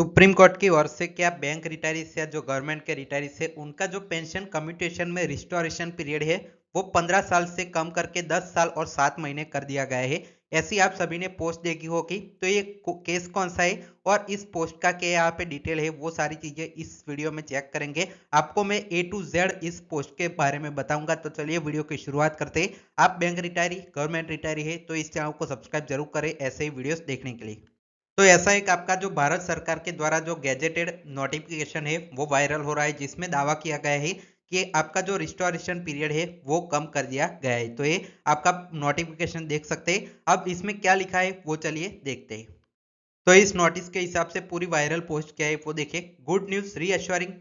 Supreme court की ओर से क्या बैंक रिटायरीज या जो गवर्नमेंट के रिटायरीज है उनका जो पेंशन कम्यूटेशन में रिस्टोरेशन पीरियड है वो 15 साल से कम करके 10 साल और 7 महीने कर दिया गया है। ऐसी आप सभी ने पोस्ट देखी होगी, तो ये केस कौन सा है और इस पोस्ट का क्या यहाँ पे डिटेल है वो सारी चीजें इस वीडियो में चेक करेंगे। आपको मैं A to Z इस पोस्ट के बारे में बताऊंगा। तो चलिए वीडियो की शुरुआत करते हैं। आप बैंक रिटायरी गवर्नमेंट रिटायरी है तो इस चैनल को सब्सक्राइब जरूर करें ऐसे ही वीडियोस देखने के लिए। तो ऐसा एक आपका जो भारत सरकार के द्वारा जो गैजेटेड नोटिफिकेशन है वो वायरल हो रहा है, जिसमें दावा किया गया है कि आपका जो रिस्टोरेशन पीरियड है वो कम कर दिया गया है। तो ये आपका नोटिफिकेशन देख सकते हैं। अब इसमें क्या लिखा है वो चलिए देखते हैं। तो इस नोटिस के हिसाब से पूरी वायरल पोस्ट क्या है वो देखिए। Good news reassuring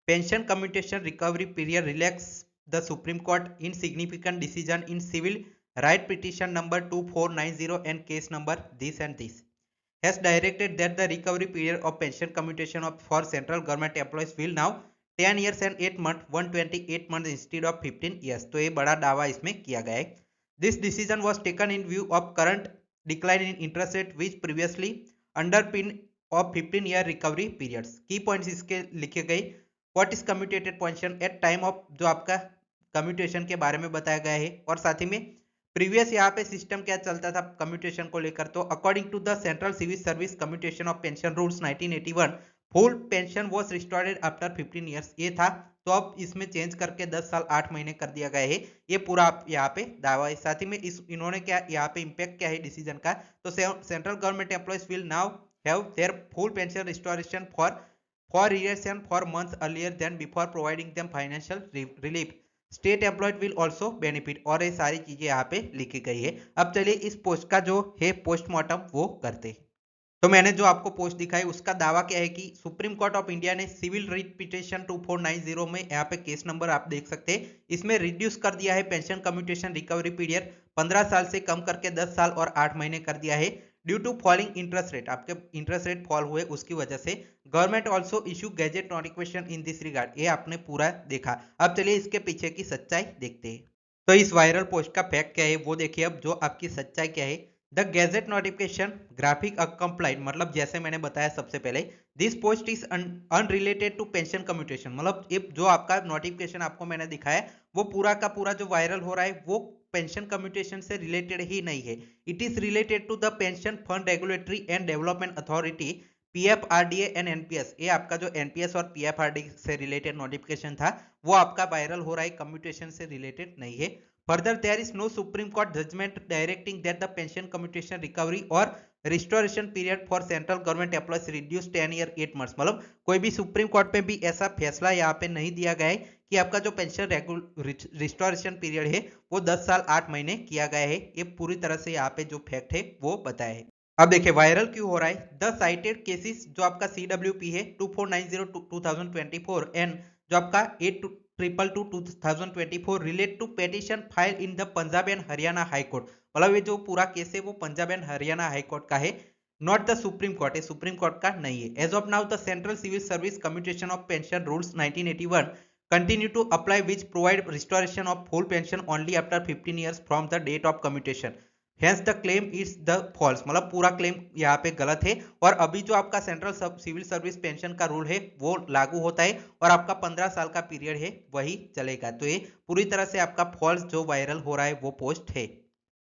pension commutation recovery period relax the Supreme Court in significant decision in civil right petition number 2490 and case number this and this has directed that the recovery period of pension commutation for central government employees will now 10 years and 8 months 128 months instead of 15 years। तो ये बड़ा दावा इसमें किया गया है। This decision was taken in view of current decline in interest rate which previously underpin of 15-year recovery periods। की points इसके लिखे गए। What is commutated pension at time of जो आपका कम्यूटेशन के बारे में बताया गया है, और साथ ही में प्रीवियस यहाँ पे सिस्टम क्या चलता था कम्यूटेशन को लेकर। तो according to the Central Civil Service Commutation of Pension Rules 1981 full pension was restored after 15 years ये था। तो अब इसमें चेंज करके 10 साल 8 महीने कर दिया गया है। ये पूरा आप यहाँ पे दावा है। साथ ही में इन्होंने क्या यहाँ पे इम्पैक्ट क्या है डिसीजन का। तो central government employees will now have their full pension restoration for years and for months earlier than before providing them financial relief. State employed will also benefit, और ये सारी चीजें यहाँ पे लिखी गई है। अब चलिए इस पोस्ट का जो है पोस्टमार्टम वो करते हैं। तो मैंने जो आपको पोस्ट दिखाई उसका दावा क्या है कि सुप्रीम कोर्ट ऑफ इंडिया ने सिविल रिट पिटिशन 2490 में यहाँ पे केस नंबर आप देख सकते हैं, इसमें रिड्यूस कर दिया है पेंशन कम्यूटेशन रिकवरी पीरियड 15 साल से कम करके 10 साल और 8 महीने कर दिया है। Due to falling interest rate, आपके इंटरेस्ट रेट फॉल हुए उसकी वजह से government also issue gazette notification in this regard. ये आपने पूरा देखा। अब चलिए इसके पीछे की सच्चाई देखते हैं। तो इस वायरल पोस्ट का फैक्ट क्या है वो देखिए। अब जो आपकी सच्चाई क्या है, the gazette notification graphic accompanied, मतलब जैसे मैंने बताया सबसे पहले, this post is unrelated to pension commutation. मतलब जो आपका नोटिफिकेशन आपको मैंने दिखाया वो पूरा का पूरा जो वायरल हो रहा है वो पेंशन कम्यूटेशन से रिलेटेड ही नहीं है। It is related to the Pension Fund Regulatory and Development Authority PFRDA and NPS. ये आपका जो एनपीएस और पीएफआरडी से रिलेटेड नोटिफिकेशन था वो आपका वायरल हो रहा है, कम्यूटेशन से रिलेटेड नहीं है। Further, there is no Supreme Court judgment directing that the pension commutation recovery or restoration period for central government employees reduced 10 year 8 months। मतलब कोई भी सुप्रीम कोर्ट में भी ऐसा फैसला यहाँ पे नहीं दिया गया है कि आपका जो पेंशन रिस्टोरेशन पीरियड है वो 10 साल 8 महीने किया गया है। ये पूरी तरह से यहाँ पे जो फैक्ट है वो बताया है। अब देखिए वायरल क्यों हो रहा है। द साइटेड केसेस जो आपका CWP है 2490/2024 एंड जो आपका 8222/2024 relate to petition file in the Punjab and Haryana high Court. मतलब ये जो पूरा केस है वो Punjab and Haryana high Court का है, नॉट द सुप्रीम कोर्ट है, सुप्रीम कोर्ट का नहीं है। As of now the Central Civil Service Commutation of Pension Rules 1981 continue to apply which provide restoration of full pension only after 15 years from the date of commutation। Hence the claim is the false, मतलब पूरा claim यहाँ पे गलत है। और अभी जो आपका सेंट्रल सिविल सर्विस पेंशन का रूल है वो लागू होता है और आपका 15 साल का पीरियड है वही चलेगा। तो ये पूरी तरह से आपका फॉल्स जो वायरल हो रहा है वो पोस्ट है।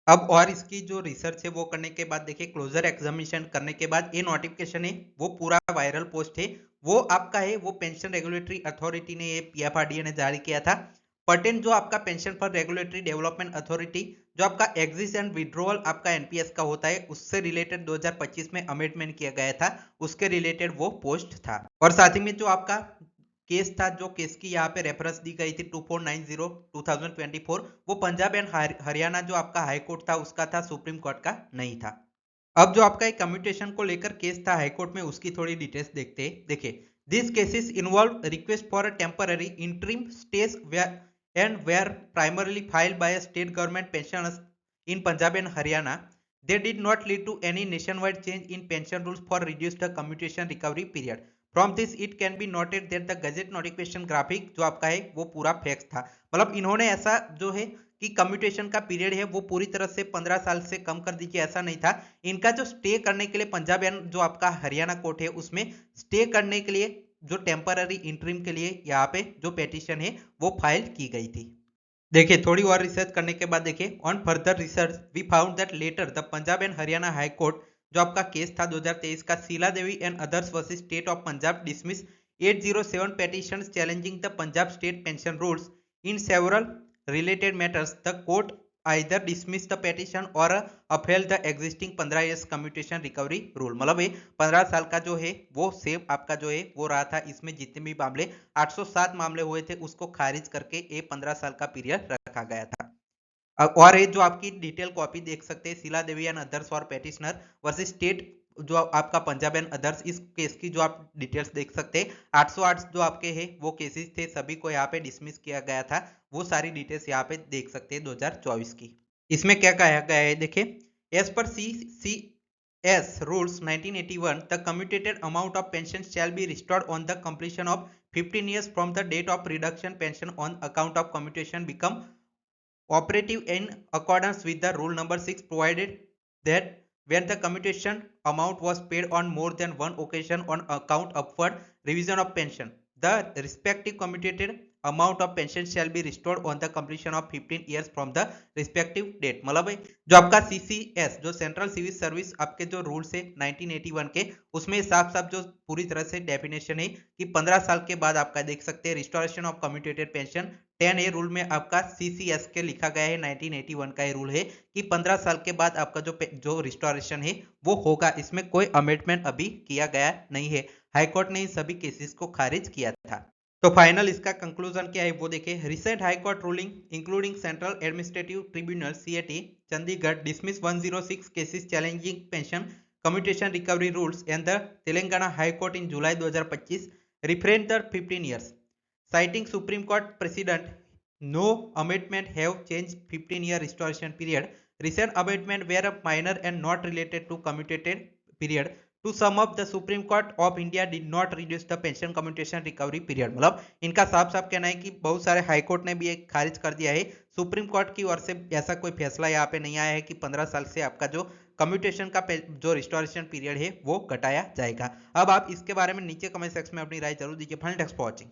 अब और इसकी जो रिसर्च है वो करने के बाद देखिए, क्लोजर एग्जामिनेशन करने के बाद ये नोटिफिकेशन है वो पूरा वायरल पोस्ट है वो आपका है, वो पेंशन रेगुलेटरी अथॉरिटी ने, ये पीएफआरडीए ने जारी किया था। पर्टेन जो आपका pension for regulatory development authority जो आपका एग्जिट एंड विड्रॉल आपका एनपीएस का होता है उससे रिलेटेड 2025 में अमेंडमेंट किया गया था, उसके रिलेटेड वो पोस्ट था। और साथ ही में जो आपका केस था, जो केस की यहाँ पे रेफरेंस दी गई थी 2490/2024 वो पंजाब एंड हरियाणा जो आपका हाई कोर्ट था उसका था, सुप्रीम कोर्ट का नहीं था। अब जो आपका एक कम्यूटेशन को लेकर केस था हाई कोर्ट में उसकी थोड़ी डिटेल्स देखते हैं। देखिए, this cases involve request for a temporary interim stage and were primarily filed by a state government pensioners in Punjab and Haryana. They did not lead to any nationwide change in pension rules for reduced commutation recovery period. From this it can be noted that the gazette notification graphic जो आपका है वो पूरा fax था। मतलब इन्होंने ऐसा जो है कि कम्यूटेशन का पीरियड है वो पूरी तरह से 15 साल से कम कर दीजिए, ऐसा नहीं था। इनका जो स्टे करने के लिए पंजाब एंड जो आपका हरियाणा कोर्ट है उसमें स्टे करने के लिए जो टेम्पररी इंटरिम के लिए यहाँ पे जो पेटिशन है वो फाइल की गई थी। देखिए थोड़ी और रिसर्च करने के बाद देखिए on further research we found that later the Punjab and Haryana high court जो आपका केस था 2023 का Sheela Devi and others versus state of Punjab dismiss 807 petitions challenging the Punjab state pension rules in several related matters. The court either dismissed the petition or upheld the existing 15 years commutation recovery rule. मतलब ये 15 साल का जो है वो same आपका जो है वो रहा था। इसमें जितने भी मामले 807 मामले हुए थे उसको खारिज करके ये 15 साल का पीरियड रखा गया था। और ये जो आपकी डिटेल कॉपी देख सकते हैं शीला देवी एंड अदर्स और पेटिशनर वर्सेस स्टेट जो आपका पंजाब एंड अदर्स, इस केस की जो आप डिटेल्स देख सकते हैं 808 जो आपके हैं वो केसेस थे, सभी को यहाँ पे डिसमिस किया गया था। वो सारी डिटेल्स यहाँ पे देख सकते हैं 2024 की। इसमें क्या कहा गया है देखिए, as per CCS rules 1981 the commuted amount of pension shall be restored on the completion of 15 years from the date of reduction. Pension on account of commutation become operative in accordance with the rule number 6 provided that when the commutation amount was paid on more than one occasion on account upward revision of pension, the respective commuted amount of pension shall be restored on the completion of 15 years from the respective date। मतलब जो आपका CCS जो central Civil service आपके जो rules है 1981 के, उसमें साफ साफ जो पूरी तरह से डेफिनेशन है कि 15 साल के बाद आपका देख सकते हैं restoration of commuted pension 10A rule में आपका CCS के लिखा गया है। 1981 का ये रूल है कि 15 साल के बाद आपका जो रिस्टोरेशन है वो होगा। इसमें कोई अमेंडमेंट अभी किया गया नहीं है। हाईकोर्ट ने इन सभी केसेस को खारिज किया था। तो फाइनल इसका कंक्लूजन क्या है वो देखें। Recent high court ruling including central administrative tribunal CAT Chandigarh dismiss 106 cases challenging pension commutation recovery rules and the Telangana high court in July 2025 refrained the 15 years citing Supreme Court precedent. No amendment have changed 15-year restoration period. Recent amendment were minor and not related to commuted period. To sum up, the Supreme Court of India did not reduce the pension commutation recovery period। मतलब इनका साफ साफ कहना है कि बहुत सारे high court ने भी एक खारिज कर दिया है। सुप्रीम कोर्ट की ओर से ऐसा कोई फैसला यहाँ पे नहीं आया है कि 15 साल से आपका जो कम्यूटेशन का जो रिस्टोरेशन पीरियड है वो घटाया जाएगा। अब आप इसके बारे में नीचे कमेंट सेक्शन में अपनी राय जरूर दीजिए। Final thanks for watching.